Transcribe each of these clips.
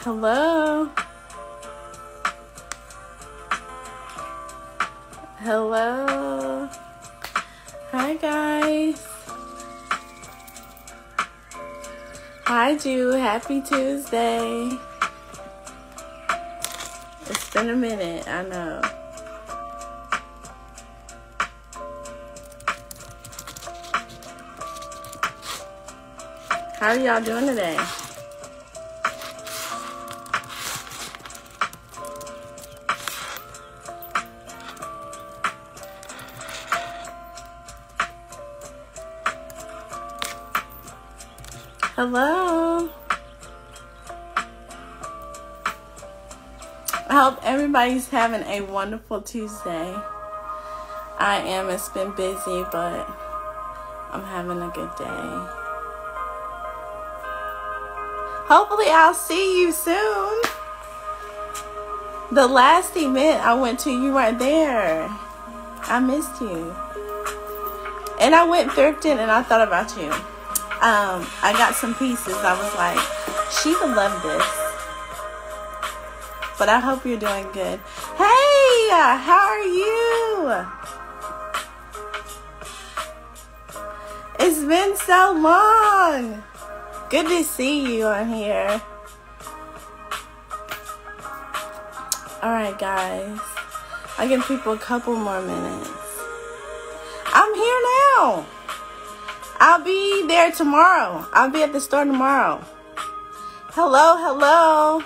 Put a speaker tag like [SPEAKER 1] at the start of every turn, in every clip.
[SPEAKER 1] Hello. Hello. Hi, guys. Hi, Ju. Happy Tuesday. It's been a minute, I know. How are y'all doing today? Hello. I hope everybody's having a wonderful Tuesday. I am. It's been busy, but I'm having a good day. Hopefully I'll see you soon. The last event I went to, you weren't there. I missed you. And I went thrifting and I thought about you. I got some pieces. I was like, she would love this. But I hope you're doing good. Hey, how are you? It's been so long. Good to see you on here. Alright, guys. I'll give people a couple more minutes. I'm here now. I'll be there tomorrow. I'll be at the store tomorrow. Hello, hello.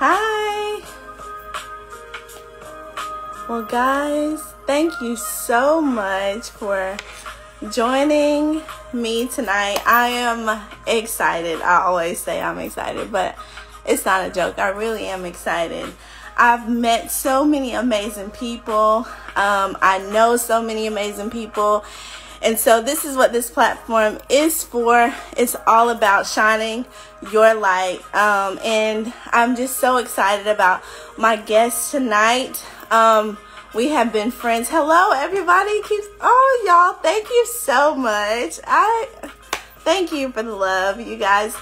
[SPEAKER 1] Hi. Well, guys, thank you so much for joining me tonight. I am excited. I always say I'm excited, but it's not a joke. I really am excited. I've met so many amazing people. I know so many amazing people. And so this is what this platform is for. It's all about shining your light. And I'm just so excited about my guest tonight. We have been friends. Hello, everybody. Oh, y'all, thank you so much. Thank you for the love, you guys.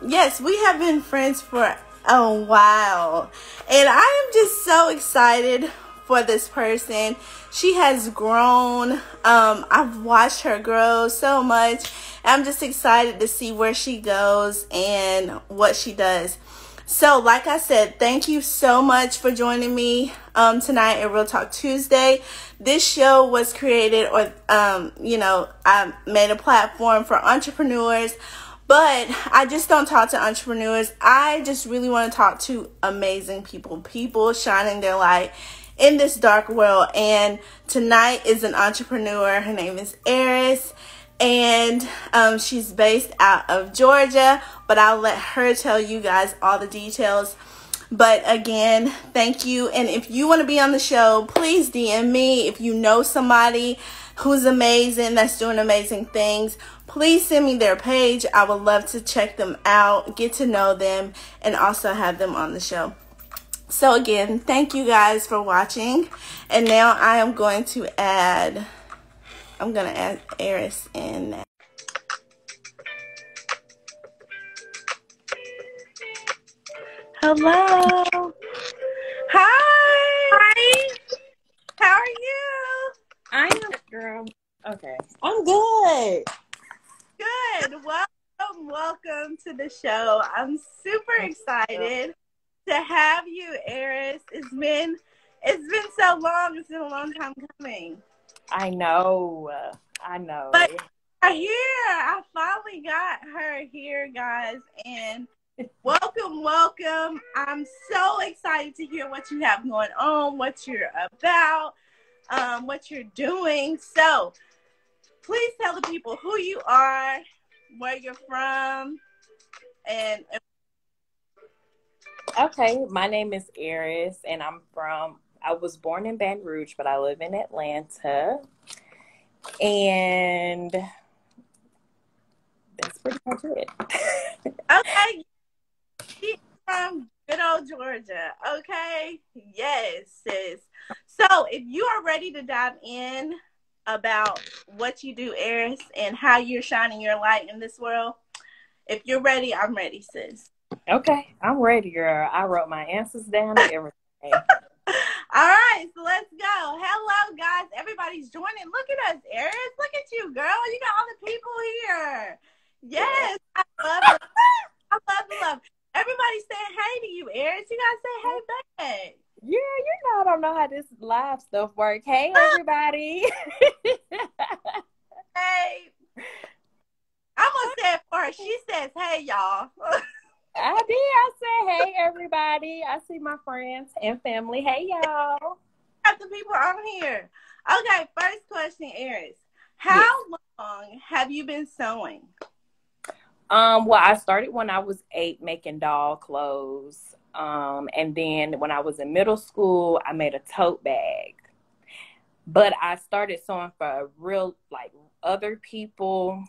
[SPEAKER 1] Yes, we have been friends for a while, and I am just so excited for this person. She has grown. I've watched her grow so much. I'm just excited to see where she goes and what she does. So, like I said, thank you so much for joining me tonight at Real Talk Tuesday. This show was created, I made a platform for entrepreneurs. But I just don't talk to entrepreneurs. I just really want to talk to amazing people shining their light in this dark world. And tonight is an entrepreneur. Her name is Aris, and she's based out of Georgia. But I'll let her tell you guys all the details. But again, thank you. And if you want to be on the show, please DM me. If you know somebody who's amazing, that's doing amazing things, please send me their page. I would love to check them out, get to know them, and also have them on the show. So again, thank you guys for watching. And now I am going to add Aris in now. Hello. Hi.
[SPEAKER 2] Hi.
[SPEAKER 1] How are you?
[SPEAKER 2] I am, girl. Okay. I'm good.
[SPEAKER 1] Good. Welcome to the show. I'm super excited to have you, Aris. It's been so long. It's been a long time coming.
[SPEAKER 2] I know.
[SPEAKER 1] But we're here. I finally got her here, guys. And welcome. I'm so excited to hear what you have going on, what you're about, what you're doing. So please tell the people who you are, where you're from, and
[SPEAKER 2] okay. My name is Aris, and I was born in Baton Rouge, but I live in Atlanta. And that's pretty much it.
[SPEAKER 1] Okay. She's from good old Georgia. Okay. Yes, sis. So if you are ready to dive in, about what you do, Aris, and how you're shining your light in this world. If you're ready, I'm ready, sis.
[SPEAKER 2] Okay, I'm ready, girl. I wrote my answers down and everything.
[SPEAKER 1] All right, so let's go. Hello, guys. Everybody's joining. Look at us, Aris. Look at you, girl. You got all the people here. Yes, I love it. I love the love. Everybody's saying hey to you, Aris. You gotta say hey back.
[SPEAKER 2] Yeah, I don't know how this live stuff works. Hey, everybody.
[SPEAKER 1] Hey. I'm gonna say it for her. She says, hey, y'all.
[SPEAKER 2] I did. I said, hey, everybody. I see my friends and family. Hey, y'all.
[SPEAKER 1] Got the people on here. Okay, first question, Aris. How long have you been sewing?
[SPEAKER 2] Well, I started when I was 8 making doll clothes. And then when I was in middle school, I made a tote bag. But I started sewing for real, like, other people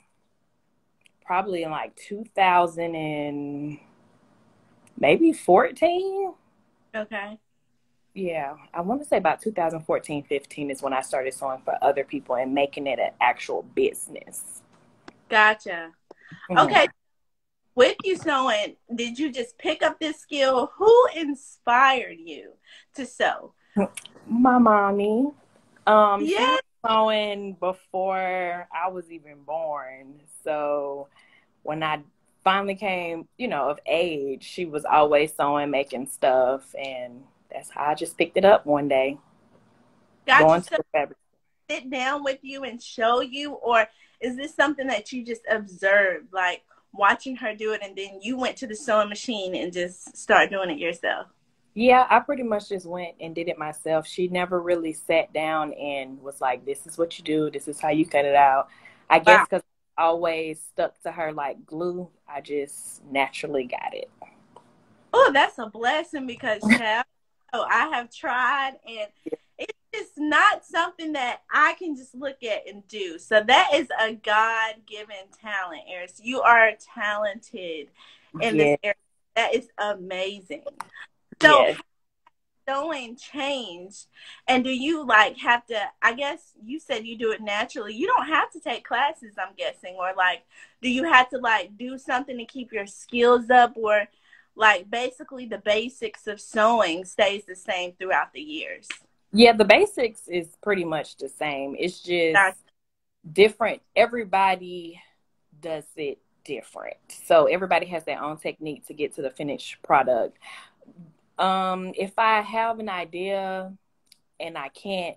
[SPEAKER 2] probably in like 2000 and maybe 14.
[SPEAKER 1] Okay.
[SPEAKER 2] Yeah, I want to say about 2014, 15 is when I started sewing for other people and making it an actual business.
[SPEAKER 1] Gotcha. Okay. With you sewing, did you just pick up this skill? Who inspired you to sew?
[SPEAKER 2] My mommy. She was
[SPEAKER 1] Yes.
[SPEAKER 2] sewing before I was even born. So when I finally came, of age, she was always sewing, making stuff, and that's how I just picked it up one day.
[SPEAKER 1] Gotcha. So sit down with you and show you, or is this something that you just observed, like watching her do it, and then you went to the sewing machine and just start doing it yourself?
[SPEAKER 2] Yeah, I pretty much just went and did it myself. She never really sat down and was like, this is what you do. This is how you cut it out. I guess because I always stuck to her like glue, I just naturally got it.
[SPEAKER 1] Oh, that's a blessing because, child, I have tried, and it's just not something that I can just look at and do. So that is a God-given talent, Aris. You are talented in this area. That is amazing. So how sewing changed, and do you like have to, I guess you said you do it naturally. You don't have to take classes, I'm guessing, or like, do you have to like do something to keep your skills up, or like basically the basics of sewing stays the same throughout the years?
[SPEAKER 2] Yeah, the basics is pretty much the same. It's just different. Everybody does it different. So everybody has their own technique to get to the finished product. If I have an idea and I can't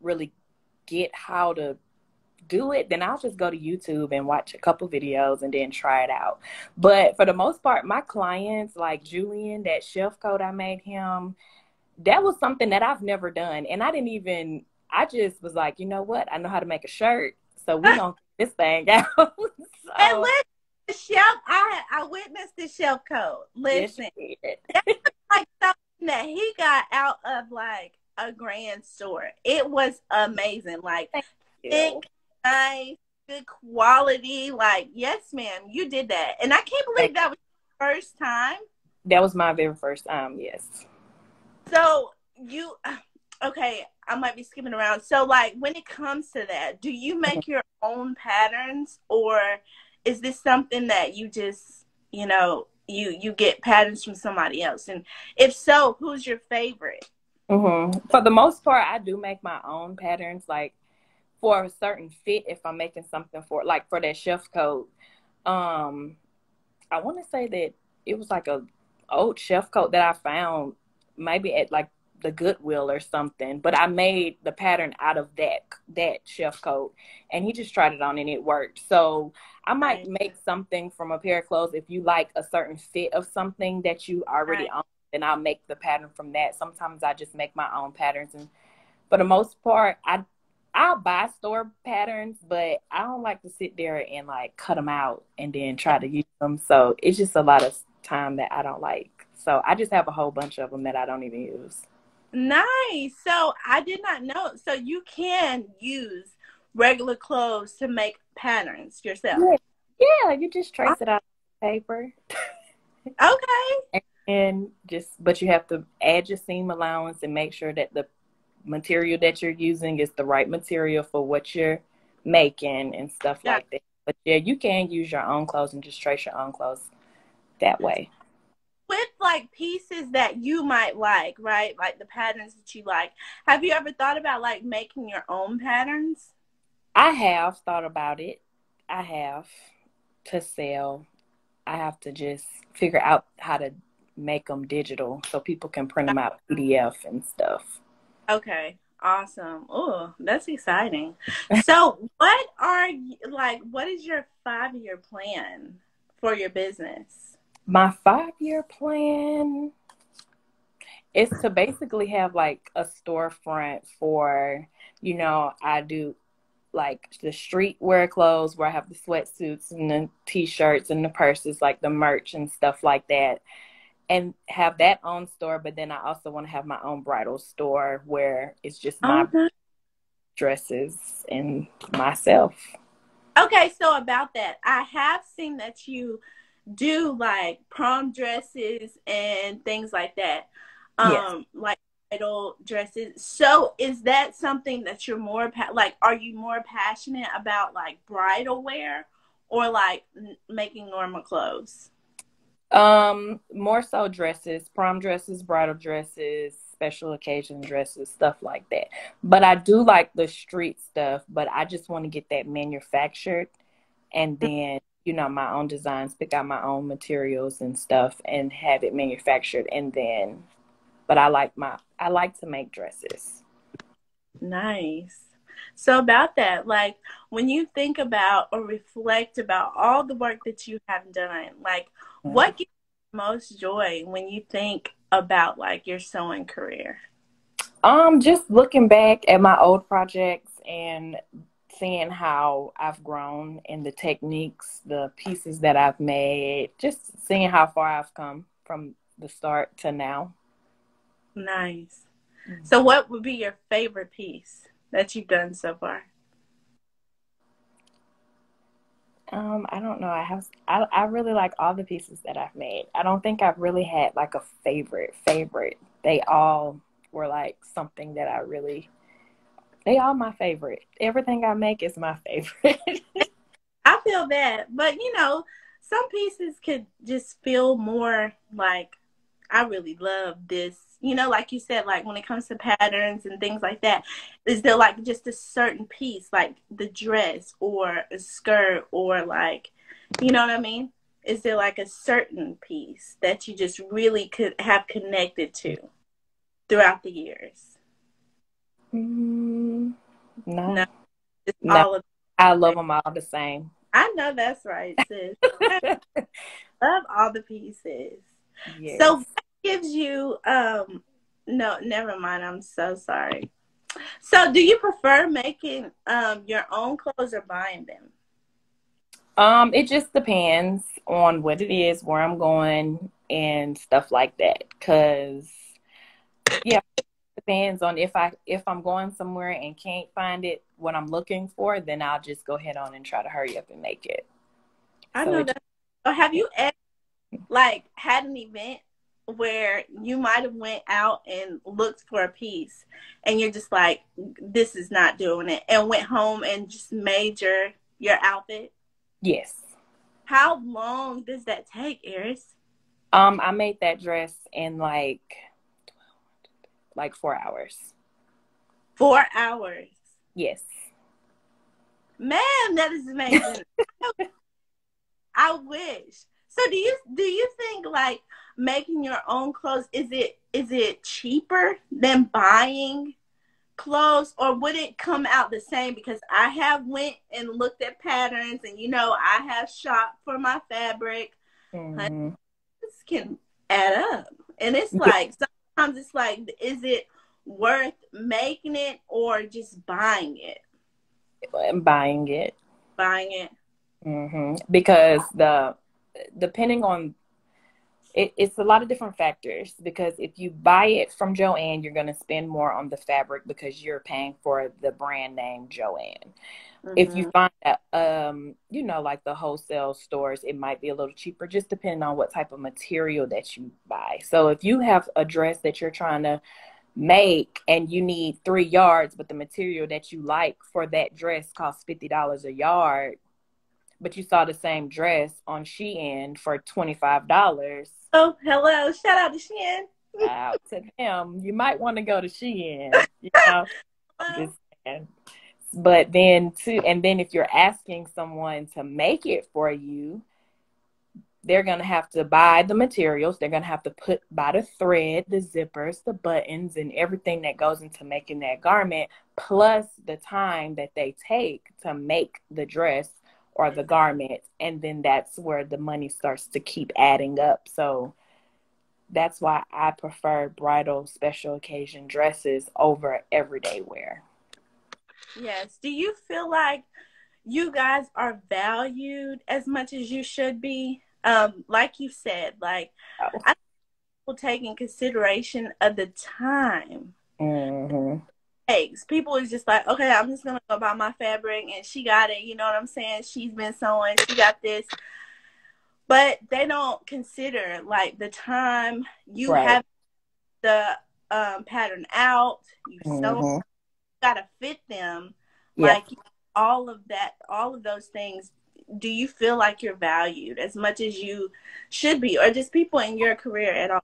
[SPEAKER 2] really get how to do it, then I'll just go to YouTube and watch a couple videos and then try it out. But for the most part, my clients, like Julian, that chef coat I made him, that was something that I've never done. And I just was like, you know what? I know how to make a shirt. So we gonna get this thing out.
[SPEAKER 1] And listen, the chef, I witnessed the chef coat. Listen, that's like something that he got out of like a grand store. It was amazing. Like thick, nice, good quality. Like, yes, ma'am, you did that. And I can't believe that was your first time.
[SPEAKER 2] That was my very first time, yes.
[SPEAKER 1] So okay, I might be skipping around. So like when it comes to that, do you make your own patterns, or is this something that you just, you get patterns from somebody else? And if so, who's your favorite?
[SPEAKER 2] For the most part, I do make my own patterns, like for a certain fit. If I'm making something for that chef coat, I want to say that it was like a old chef coat that I found maybe at like the Goodwill or something, but I made the pattern out of that chef coat, and he just tried it on and it worked. So I might make something from a pair of clothes. If you like a certain fit of something that you already own, then I'll make the pattern from that. Sometimes I just make my own patterns, and for the most part, I'll buy store patterns, but I don't like to sit there and like cut them out and then try to use them. So it's just a lot of time that I don't like. So I just have a whole bunch of them that I don't even use.
[SPEAKER 1] Nice. So I did not know. So you can use regular clothes to make patterns yourself.
[SPEAKER 2] Yeah, you just trace it out on paper.
[SPEAKER 1] Okay.
[SPEAKER 2] But you have to add your seam allowance and make sure that material that you're using is the right material for what you're making and stuff
[SPEAKER 1] Yeah.
[SPEAKER 2] like that. But yeah, you can use your own clothes and just trace your own clothes that way.
[SPEAKER 1] With like pieces that you might like, right? Like the patterns that you like. Have you ever thought about like making your own patterns?
[SPEAKER 2] I have thought about it. I have to sell. I have to just figure out how to make them digital so people can print them out PDF and stuff.
[SPEAKER 1] Okay. Awesome. Oh, that's exciting. So, what are you like what is your 5-year plan for your business?
[SPEAKER 2] My 5-year plan is to basically have like a storefront for, I do like the streetwear clothes where I have the sweatsuits and the t-shirts and the purses, like the merch and stuff like that, and have that own store. But then I also want to have my own bridal store where it's just my
[SPEAKER 1] Okay.
[SPEAKER 2] dresses and myself.
[SPEAKER 1] Okay, so about that, I have seen that you do like prom dresses and things like that.
[SPEAKER 2] Yes.
[SPEAKER 1] Like bridal dresses. So is that something that you're more like are you more passionate about like bridal wear or like making normal clothes?
[SPEAKER 2] More so dresses, prom dresses, bridal dresses, special occasion dresses, stuff like that. But I do like the street stuff, but I just want to get that manufactured and then, my own designs, pick out my own materials and stuff and have it manufactured and then, but I like to make dresses.
[SPEAKER 1] Nice. So about that, like when you think about or reflect about all the work that you have done, like
[SPEAKER 2] Mhm.
[SPEAKER 1] what gives you the most joy when you think about like your sewing career?
[SPEAKER 2] Just looking back at my old projects and seeing how I've grown and the techniques, the pieces that I've made, just seeing how far I've come from the start to now.
[SPEAKER 1] Nice. So what would be your favorite piece that you've done so far?
[SPEAKER 2] I don't know. I really like all the pieces that I've made. I don't think I've really had like a favorite. They all were like something that they all my favorite. Everything I make is my favorite.
[SPEAKER 1] I feel that, but some pieces could just feel more like I really love this. Like you said, like when it comes to patterns and things like that, is there like just a certain piece, like the dress or a skirt or like, you know what I mean? Is there like a certain piece that you just really could have connected to throughout the years?
[SPEAKER 2] Mm,
[SPEAKER 1] No,
[SPEAKER 2] no,
[SPEAKER 1] it's
[SPEAKER 2] no.
[SPEAKER 1] all of
[SPEAKER 2] I love
[SPEAKER 1] it.
[SPEAKER 2] them all the same.
[SPEAKER 1] I know that's right, sis. I love all the pieces. So
[SPEAKER 2] Yes.
[SPEAKER 1] what gives you no, never mind. I'm so sorry. So do you prefer making your own clothes or buying them?
[SPEAKER 2] It just depends on what it is, where I'm going, and stuff like that. Cause yeah, it depends on if I'm going somewhere and can't find it what I'm looking for, then I'll just go ahead on and try to hurry up and make it.
[SPEAKER 1] I
[SPEAKER 2] So
[SPEAKER 1] know
[SPEAKER 2] it
[SPEAKER 1] that. Or have you ever like had an event where you might have went out and looked for a piece and you're just like, this is not doing it, and went home and just made your outfit?
[SPEAKER 2] yes.
[SPEAKER 1] How long does that take, Eris?
[SPEAKER 2] I made that dress in like 4 hours.
[SPEAKER 1] 4 hours.
[SPEAKER 2] Yes.
[SPEAKER 1] Man, that is amazing. I wish. So do you think like making your own clothes is it cheaper than buying clothes, or would it come out the same? Because I have went and looked at patterns and I have shopped for my fabric. Honey,
[SPEAKER 2] Hmm.
[SPEAKER 1] this can add up. And it's like sometimes it's like, is it worth making it or just buying it?
[SPEAKER 2] I'm buying it.
[SPEAKER 1] Buying it.
[SPEAKER 2] Because depending on it's a lot of different factors, because if you buy it from Joanne, you're going to spend more on the fabric because you're paying for the brand name Joanne. If you
[SPEAKER 1] Mm-hmm.
[SPEAKER 2] find that, like the wholesale stores, it might be a little cheaper, just depending on what type of material that you buy. So if you have a dress that you're trying to make, and you need 3 yards, but the material that you like for that dress costs $50 a yard, but you saw the same dress on Shein for $25.
[SPEAKER 1] Oh, hello. Shout out to Shan.
[SPEAKER 2] Out to them. You might want to go to Shein, just saying. But then too, and then if you're asking someone to make it for you, they're going to have to buy the materials. They're going to have to buy the thread, the zippers, the buttons, and everything that goes into making that garment, plus the time that they take to make the dress or the garment. And then that's where the money starts to keep adding up. So that's why I prefer bridal special occasion dresses over everyday wear.
[SPEAKER 1] Yes. Do you feel like you guys are valued as much as you should be? Like you said, like I will take in consideration of the time.
[SPEAKER 2] Mm-hmm.
[SPEAKER 1] People is just like, okay, I'm just gonna go buy my fabric, and she got it. You know what I'm saying? She's been sewing. She got this, but they don't consider like the time you have the pattern out. You sew, gotta fit them, like all of that, all of those things. Do you feel like you're valued as much as you should be, or just people in your career at all?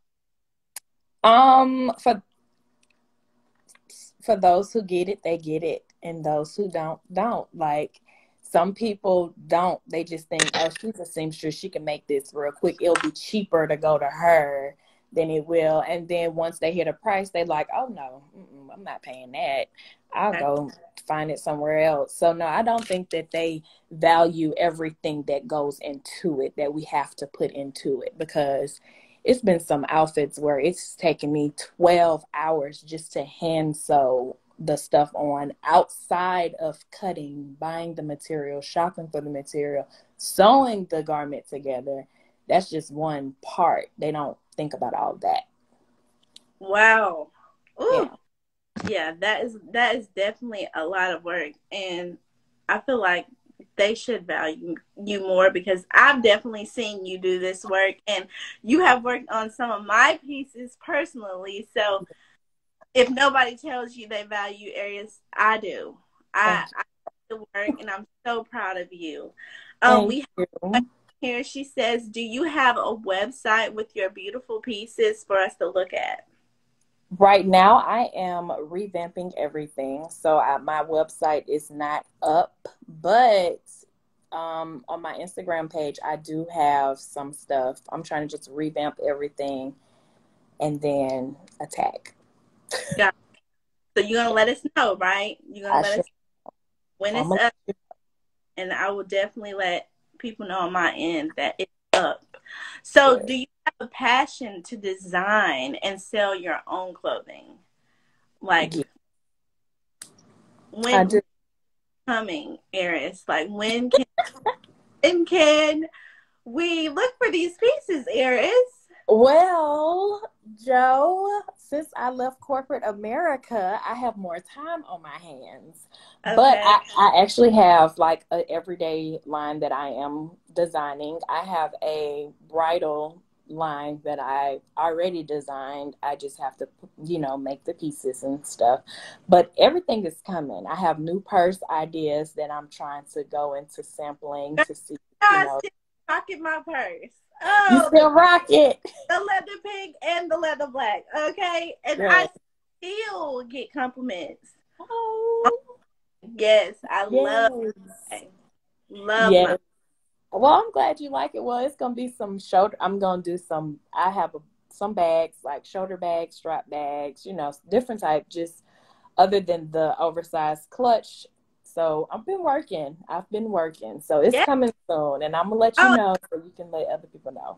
[SPEAKER 2] For those who get it, they get it, and those who don't. Like, some people don't. They just think, oh, she's a seamstress, she can make this real quick. It'll be cheaper to go to her than it will. And then once they hear the price, they like, oh no, I'm not paying that. I'll go find it somewhere else. So no, I don't think that they value everything that goes into it, that we have to put into it, because it's been some outfits where it's taken me 12 hours just to hand sew the stuff on, outside of cutting, buying the material, shopping for the material, sewing the garment together. That's just one part. They don't think about all that.
[SPEAKER 1] Wow. Ooh. Yeah, that is definitely a lot of work, and I feel like they should value you more, because I've definitely seen you do this work, and you have worked on some of my pieces personally. So if nobody tells you they value Aris, I do. I do the work, and I'm so proud of you. We have here, she says, do you have a website with your beautiful pieces for us to look at?
[SPEAKER 2] Right now, I am revamping everything. So my website is not up, but on my Instagram page, I do have some stuff. I'm trying to just revamp everything and then attack.
[SPEAKER 1] Yeah. So you're going to let us know, right? You're going to let us know when it's up. And I will definitely let people know on my end that it's up. So do you have a passion to design and sell your own clothing? Like, when coming, Aris? Like, when can we look for these pieces, Aris?
[SPEAKER 2] Well, Joe, since I left corporate America, I have more time on my hands. Okay. But I actually have like an everyday line that I am designing. I have a bridal line that I already designed. I just have to, make the pieces and stuff. But everything is coming. I have new purse ideas that I'm trying to go into sampling to see.
[SPEAKER 1] Pocket my purse.
[SPEAKER 2] Oh, you still rock it.
[SPEAKER 1] The leather pink and the leather black. Okay. And I still get compliments. Oh. Yes. I love it. Love.
[SPEAKER 2] Well, I'm glad you like it. Well, it's going to be some shoulder. I'm going to do some, I have some bags, like shoulder bags, strap bags, different type, just other than the oversized clutch. So I've been working. So it's coming soon, and I'm going to let you know so you can let other people know.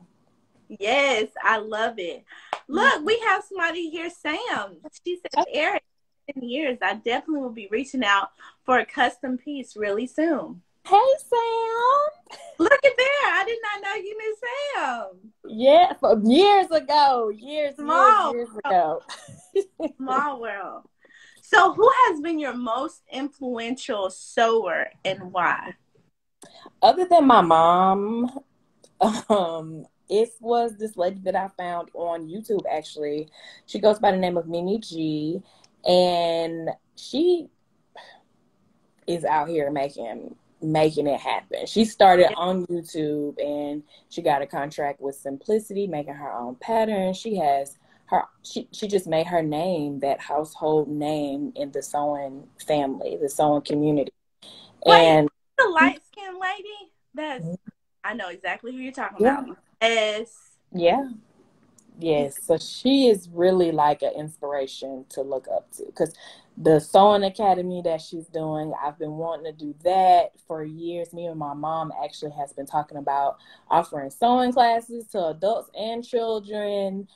[SPEAKER 1] Yes, I love it. Look, we have somebody here, Sam. She said, Eric, in years, I definitely will be reaching out for a custom piece really soon.
[SPEAKER 2] Hey, Sam.
[SPEAKER 1] Look at there. I did not know you knew Sam.
[SPEAKER 2] Yeah, years ago. Years ago.
[SPEAKER 1] Small world. So who has been your most influential sewer and why?
[SPEAKER 2] Other than my mom, it was this lady that I found on YouTube, actually. She goes by the name of Mimi G, and she is out here making it happen. She started on YouTube, and she got a contract with Simplicity, making her own patterns. She just made her name that household name in the sewing family, the sewing community.
[SPEAKER 1] Wait,
[SPEAKER 2] And
[SPEAKER 1] the light skinned lady? I know exactly who you're talking about.
[SPEAKER 2] Yeah. Yes. So she is really like an inspiration to look up to, because the sewing academy that she's doing, I've been wanting to do that for years. Me and my mom actually has been talking about offering sewing classes to adults and children.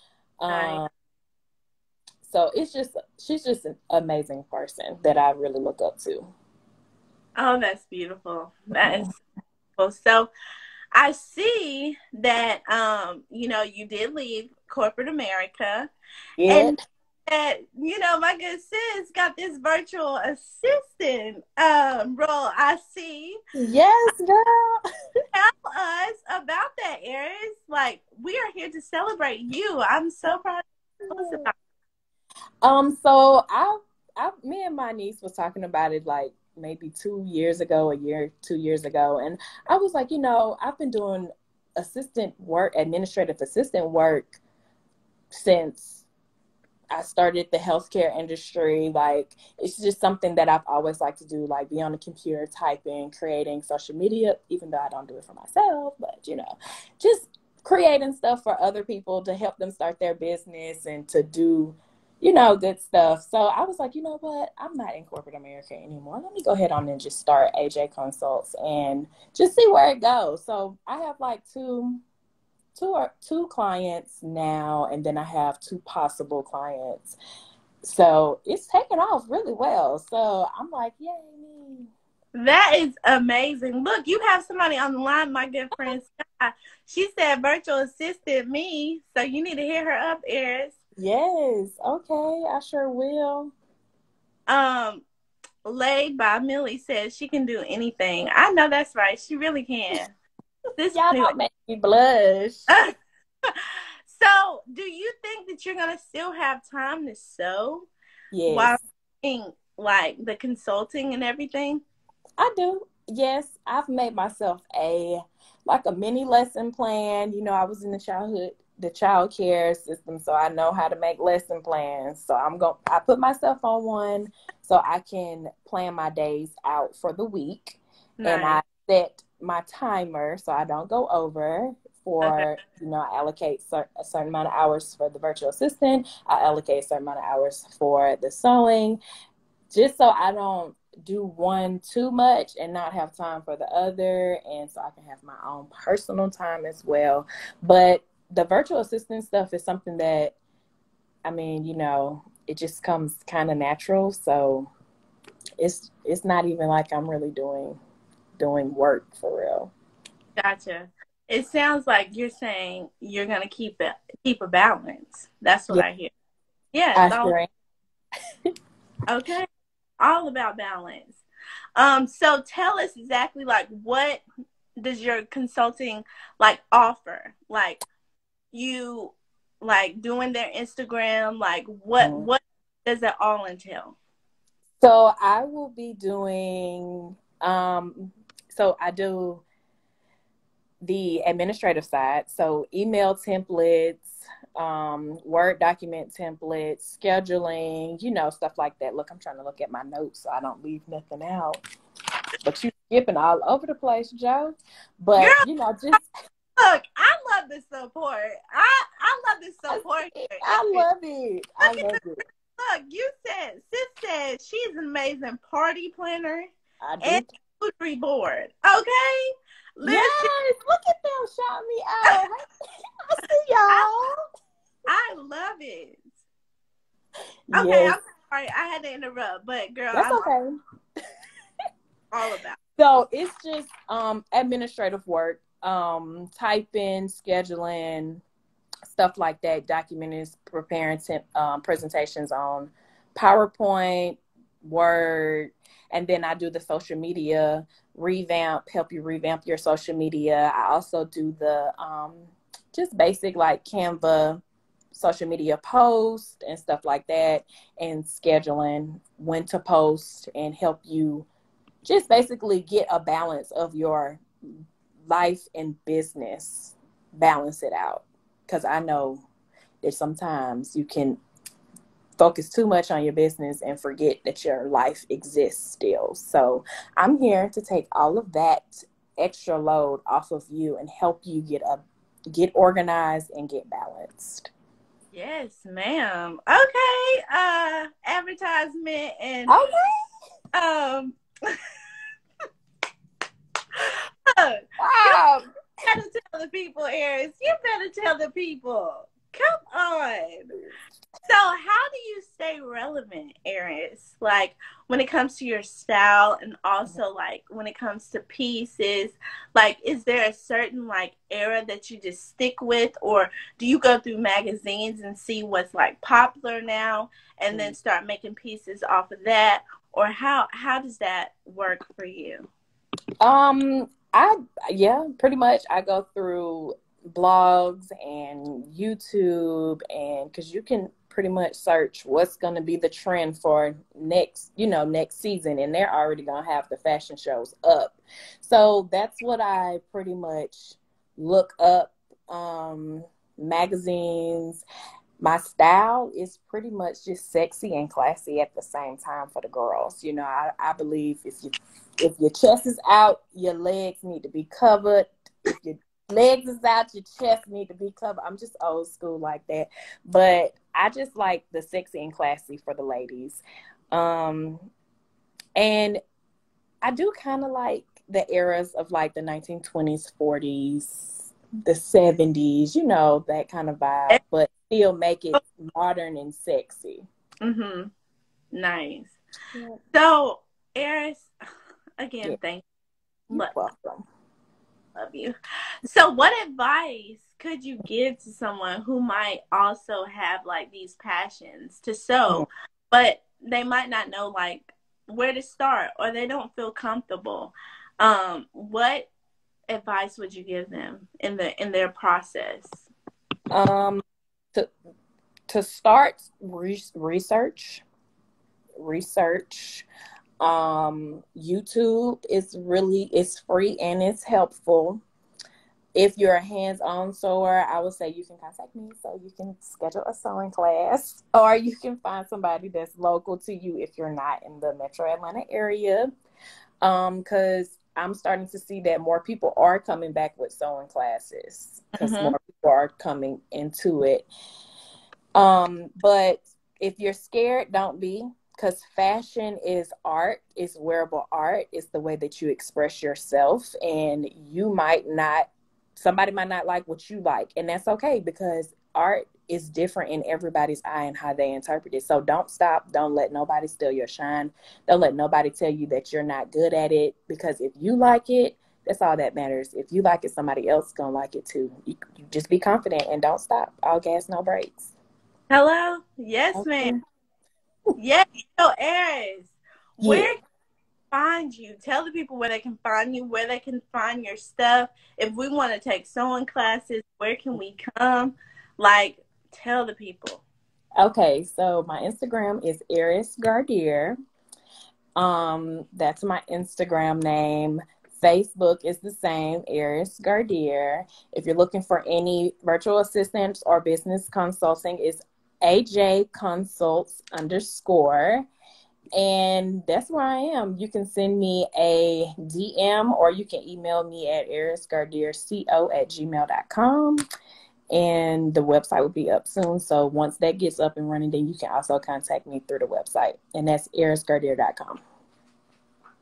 [SPEAKER 2] So she's just an amazing person that I really look up to.
[SPEAKER 1] Oh, that's beautiful. That is beautiful. So I see that you did leave corporate America.
[SPEAKER 2] Yeah.
[SPEAKER 1] And that, my good sis got this virtual assistant role. I see.
[SPEAKER 2] Yes, girl.
[SPEAKER 1] Tell us about that, Aris. Like, we are here to celebrate you. I'm so proud of you.
[SPEAKER 2] So me and my niece was talking about it like maybe 2 years ago, 2 years ago. And I was like, I've been doing administrative assistant work since I started the healthcare industry. Like, it's just something that I've always liked to do, like be on the computer typing, creating social media, even though I don't do it for myself, but just creating stuff for other people to help them start their business and to do good stuff. So I was like, you know what? I'm not in corporate America anymore. Let me go ahead on and just start AJ Consults and just see where it goes. So I have like two clients now, and then I have 2 possible clients. So it's taken off really well. So I'm like, yay me.
[SPEAKER 1] That is amazing. Look, you have somebody on the line, my good friend Scott. She said virtual assistant me, so you need to hit her up, Aris.
[SPEAKER 2] Yes. Okay. I sure will.
[SPEAKER 1] Laid by Millie says she can do anything. I know that's right. She really can.
[SPEAKER 2] Y'all don't make me blush.
[SPEAKER 1] So, do you think that you're gonna still have time to sew?
[SPEAKER 2] Yes.
[SPEAKER 1] While doing like the consulting and everything?
[SPEAKER 2] I do. Yes, I've made myself a mini lesson plan. I was in the child care system, so I know how to make lesson plans. So I put myself on one so I can plan my days out for the week. Nice. And I set my timer so I don't go over I allocate a certain amount of hours for the virtual assistant. I allocate a certain amount of hours for the sewing, just so I don't do one too much and not have time for the other, and so I can have my own personal time as well. But the virtual assistant stuff is something that, it just comes kind of natural. So it's not even like I'm really doing work for real.
[SPEAKER 1] Gotcha. It sounds like you're saying you're gonna keep a balance. That's what I hear. Yeah. Okay. All about balance. So tell us exactly what does your consulting offer? Like, you doing their Instagram, what does it all entail?
[SPEAKER 2] So I will be doing so I do the administrative side, so email templates, Word document templates, scheduling, stuff like that. Look, I'm trying to look at my notes so I don't leave nothing out. But you skipping all over the place, Joe. But
[SPEAKER 1] Girl, just look, I love this support. I love this support.
[SPEAKER 2] I love it.
[SPEAKER 1] Look, sis said she's an amazing party planner and food board. Okay?
[SPEAKER 2] Listen. Yes, look at them shouting me out. I see y'all.
[SPEAKER 1] I love it. Okay, yes. I'm sorry. I had to interrupt, but girl,
[SPEAKER 2] that's okay.
[SPEAKER 1] All about it.
[SPEAKER 2] So it's just administrative work, typing, scheduling, stuff like that, documenting, preparing presentations on PowerPoint, Word, and then I do the social media help you revamp your social media. I also do the just basic like Canva, social media posts and stuff like that, and scheduling when to post and help you just basically get a balance of your life and business, balance it out. Because I know that sometimes you can focus too much on your business and forget that your life exists still. So I'm here to take all of that extra load off of you and help you get organized and get balanced.
[SPEAKER 1] Yes, ma'am. Okay. Advertisement and um you
[SPEAKER 2] Wow.
[SPEAKER 1] better tell the people, Aris. You better tell the people. Come on. So how do you stay relevant, Aris? Like when it comes to your style and also like when it comes to pieces, like is there a certain like era that you just stick with, or do you go through magazines and see what's like popular now and then start making pieces off of that? Or how does that work for you?
[SPEAKER 2] Pretty much I go through blogs and YouTube, and because you can pretty much search what's going to be the trend for next season, and they're already going to have the fashion shows up. So that's what I pretty much look up. Magazines. My style is pretty much just sexy and classy at the same time for the girls. I believe if your chest is out, your legs need to be covered. If your legs is out, your chest need to be covered. I'm just old school like that. But I just like the sexy and classy for the ladies. And I do kind of like the eras of like the 1920s, 40s, the 70s, that kind of vibe, but still make it modern and sexy.
[SPEAKER 1] Mm-hmm. Nice. Yeah. So, Aris, again, thank you.
[SPEAKER 2] You're welcome.
[SPEAKER 1] Love you. So, what advice could you give to someone who might also have like these passions to sew, but they might not know like where to start or they don't feel comfortable? What advice would you give them in their process?
[SPEAKER 2] To start research. YouTube is free and it's helpful. If you're a hands-on sewer, I would say you can contact me so you can schedule a sewing class, or you can find somebody that's local to you if you're not in the Metro Atlanta area. Because I'm starting to see that more people are coming back with sewing classes because more people are coming into it. But if you're scared, don't be, because fashion is art, it's wearable art, it's the way that you express yourself, and somebody might not like what you like, and that's okay because art is different in everybody's eye and how they interpret it. So don't stop. Don't let nobody steal your shine. Don't let nobody tell you that you're not good at it, because if you like it, that's all that matters. If you like it, somebody else is going to like it too. You just be confident and don't stop. All gas, no brakes.
[SPEAKER 1] Hello? Yes, ma'am. Yes. So, Aris, where can they find you? Tell the people where they can find you, where they can find your stuff. If we want to take sewing classes, where can we come? Like, tell the people.
[SPEAKER 2] Okay, so my Instagram is Aris Gardier. That's my Instagram name. Facebook is the same, Aris Gardier. If you're looking for any virtual assistants or business consulting, it's AJ Consults _ and that's where I am. You can send me a DM or you can email me at arisgardierco@gmail.com, and the website will be up soon. So once that gets up and running, then you can also contact me through the website, and that's arisgardier.com.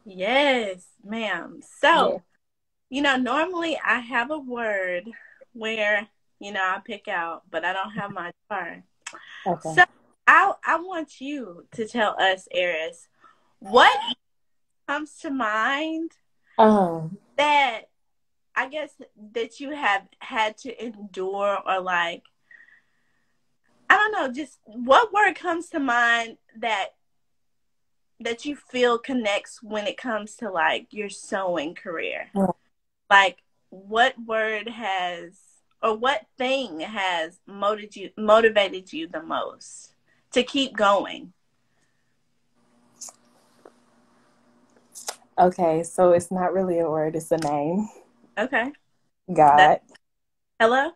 [SPEAKER 1] Yes, ma'am. So, normally I have a word where, I pick out, but I don't have my turn. Okay. So I want you to tell us, Aris, what comes to mind that I guess that you have had to endure, or like, I don't know, just what word comes to mind that you feel connects when it comes to like your sewing career? Like, what word has or what thing has motivated you the most to keep going?
[SPEAKER 2] Okay, so it's not really a word, it's a name.
[SPEAKER 1] Okay. That
[SPEAKER 2] God.
[SPEAKER 1] hello?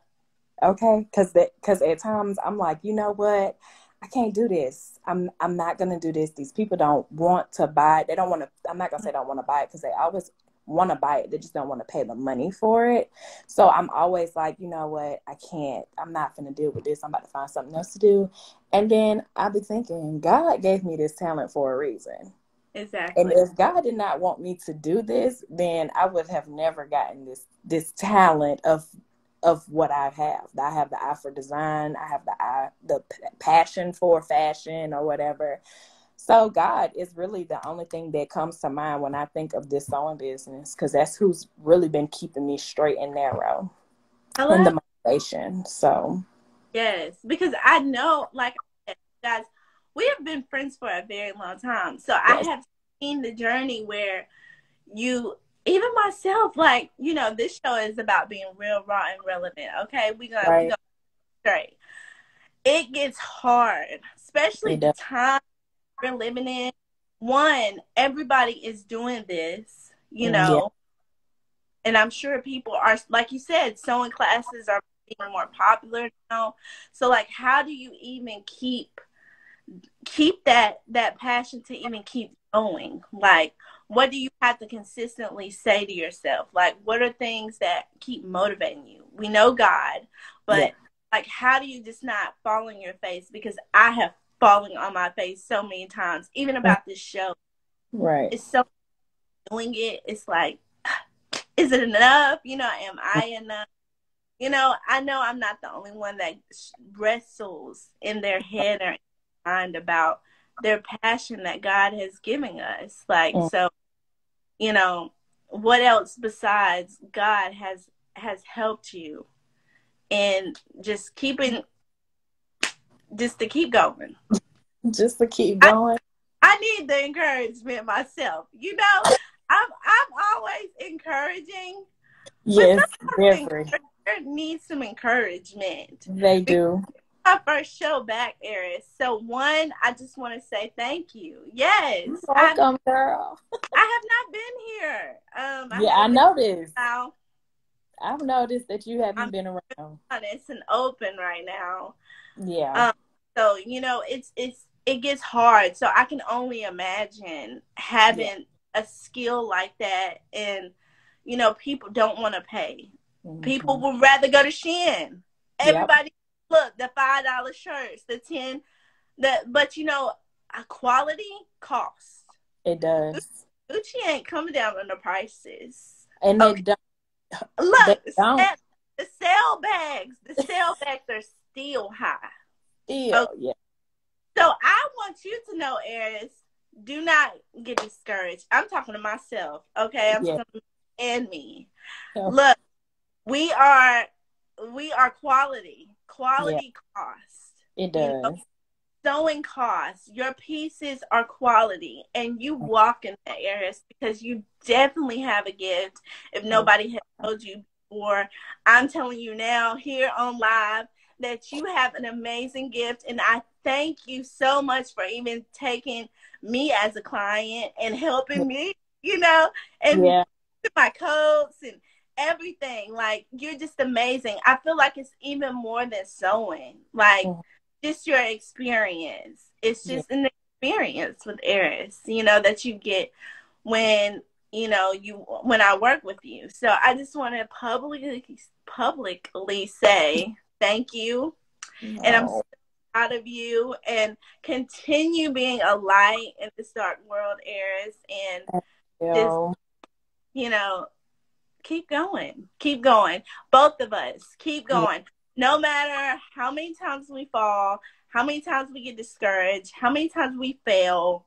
[SPEAKER 2] Okay, because at times I'm like, you know what? I can't do this. I'm not gonna do this. These people don't want to buy it. They don't want to. I'm not gonna say don't want to buy it because they always want to buy it. They just don't want to pay the money for it. So I'm always like, you know what? I can't. I'm not gonna deal with this. I'm about to find something else to do. And then I'll be thinking, God gave me this talent for a reason. And
[SPEAKER 1] Exactly.
[SPEAKER 2] if God did not want me to do this, then I would have never gotten this talent of what I have. I have the eye for design. I have the passion for fashion or whatever. So God is really the only thing that comes to mind when I think of this sewing business, because that's who's really been keeping me straight and narrow in
[SPEAKER 1] Hello?
[SPEAKER 2] the motivation. So
[SPEAKER 1] Yes, because I know, like I said, guys, we have been friends for a very long time. So I
[SPEAKER 2] yes,
[SPEAKER 1] have seen the journey where you, even myself, like, this show is about being real, raw, and relevant. Okay, we
[SPEAKER 2] right.
[SPEAKER 1] gonna straight. It gets hard, especially
[SPEAKER 2] It
[SPEAKER 1] the
[SPEAKER 2] does.
[SPEAKER 1] time we're living in. One, everybody is doing this,
[SPEAKER 2] Yeah,
[SPEAKER 1] and I'm sure people are, like you said, sewing classes are being more popular now. So, like, how do you even keep that passion to even keep going? Like, what do you have to consistently say to yourself? Like, what are things that keep motivating you? We know God,
[SPEAKER 2] yeah,
[SPEAKER 1] but like, how do you just not fall on your face? Because I have fallen on my face so many times, even about this show.
[SPEAKER 2] right.
[SPEAKER 1] It's so doing it. It's like, is it enough? Am I enough? I know I'm not the only one that wrestles in their head or mind about their passion that God has given us. Like,
[SPEAKER 2] Mm.
[SPEAKER 1] so, you know, what else besides God has helped you in just to keep going?
[SPEAKER 2] Just to keep
[SPEAKER 1] I,
[SPEAKER 2] going.
[SPEAKER 1] I need the encouragement myself. I'm always encouraging, but
[SPEAKER 2] Yes,
[SPEAKER 1] sometimes
[SPEAKER 2] very.
[SPEAKER 1] encouragers need some encouragement.
[SPEAKER 2] They do.
[SPEAKER 1] My first show back, Aris. So one, I just want to say thank you.
[SPEAKER 2] You're
[SPEAKER 1] Yes,
[SPEAKER 2] welcome, girl.
[SPEAKER 1] I have not been here. I
[SPEAKER 2] Yeah, I
[SPEAKER 1] haven't been
[SPEAKER 2] noticed.
[SPEAKER 1] now.
[SPEAKER 2] I've noticed that you haven't
[SPEAKER 1] I'm
[SPEAKER 2] been around.
[SPEAKER 1] honest and open right now.
[SPEAKER 2] Yeah.
[SPEAKER 1] Um, so it gets hard. So I can only imagine
[SPEAKER 2] Yeah.
[SPEAKER 1] having a skill like that, and people don't want to pay. People
[SPEAKER 2] Hmm.
[SPEAKER 1] would rather go to Shein.
[SPEAKER 2] Yep.
[SPEAKER 1] Everybody, look, the $5 shirts, the 10, but a quality cost.
[SPEAKER 2] It does.
[SPEAKER 1] Gucci ain't coming down on the prices.
[SPEAKER 2] And they
[SPEAKER 1] Okay,
[SPEAKER 2] don't. They
[SPEAKER 1] look,
[SPEAKER 2] don't
[SPEAKER 1] the sale bags are still high. Okay,
[SPEAKER 2] still. Yeah.
[SPEAKER 1] so I want you to know, Aries, do not get discouraged. I'm talking to myself. Okay, I'm
[SPEAKER 2] Yeah.
[SPEAKER 1] talking to and me.
[SPEAKER 2] So,
[SPEAKER 1] Look, we are
[SPEAKER 2] yeah.
[SPEAKER 1] quality cost.
[SPEAKER 2] It
[SPEAKER 1] You know,
[SPEAKER 2] does.
[SPEAKER 1] sewing costs, your pieces are quality, and you walk in that areas because you definitely have a gift. If
[SPEAKER 2] Thank
[SPEAKER 1] nobody has told you before, I'm telling you now here on live that you have an amazing gift, and I thank you so much for even taking me as a client and
[SPEAKER 2] you.
[SPEAKER 1] helping me, and
[SPEAKER 2] Yeah.
[SPEAKER 1] my codes and everything. Like, you're just amazing. I feel like it's even more than sewing. Like,
[SPEAKER 2] Mhm.
[SPEAKER 1] just your experience. It's
[SPEAKER 2] Yeah.
[SPEAKER 1] just an experience with Eris, that you get when when I work with you. So I just want to publicly say thank you, and I'm so
[SPEAKER 2] No.
[SPEAKER 1] proud of you, and continue being a light in this dark world, Eris, and
[SPEAKER 2] Thank
[SPEAKER 1] just
[SPEAKER 2] you.
[SPEAKER 1] you know keep going. Keep going. Both of us, keep
[SPEAKER 2] Yeah.
[SPEAKER 1] going. No matter how many times we fall, how many times we get discouraged, how many times we fail,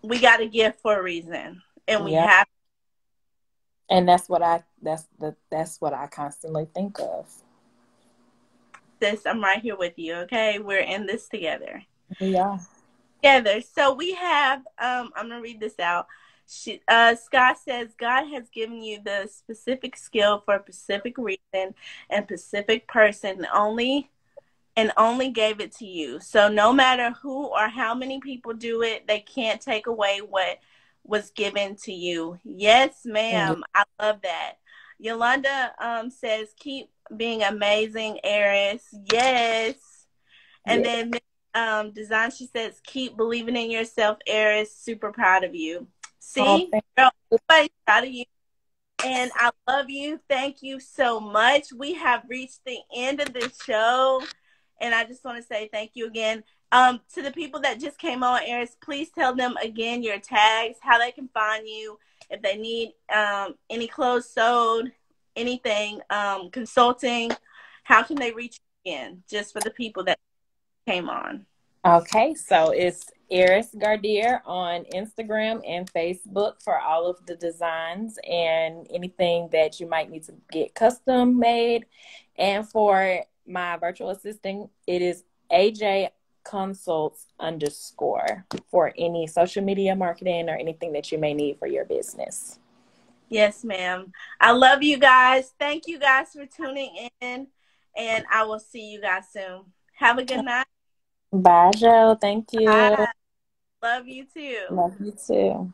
[SPEAKER 1] we got a gift for a reason. And we
[SPEAKER 2] Yeah.
[SPEAKER 1] have
[SPEAKER 2] And that's what I constantly think of.
[SPEAKER 1] this. I'm right here with you, okay? We're in this together.
[SPEAKER 2] We are.
[SPEAKER 1] Together. So we have I'm gonna read this out. Scott says God has given you the specific skill for a specific reason and specific person only gave it to you. So no matter who or how many people do it, they can't take away what was given to you. Yes,
[SPEAKER 2] Yeah.
[SPEAKER 1] ma'am. I love that. Yolanda says keep being amazing, Eris. Yes. And
[SPEAKER 2] Yeah.
[SPEAKER 1] then Design, she says keep believing in yourself, Eris. Super proud of you.
[SPEAKER 2] Oh,
[SPEAKER 1] See? Girl, everybody's proud of you. And I love you. Thank you so much. We have reached the end of this show. And I just want to say thank you again. To the people that just came on, Eris, please tell them again your tags, how they can find you, if they need any clothes sewed, anything, consulting, how can they reach you again, just for the people that came on.
[SPEAKER 2] Okay, so it's Eris Gardier on Instagram and Facebook for all of the designs and anything that you might need to get custom made. And for my virtual assistant, it is AJ Consults underscore for any social media marketing or anything that you may need for your business.
[SPEAKER 1] Yes, ma'am. I love you guys. Thank you guys for tuning in. And I will see you guys soon. Have a good night.
[SPEAKER 2] Bye, Joe. Thank you.
[SPEAKER 1] Bye. Love you too.
[SPEAKER 2] Love you too.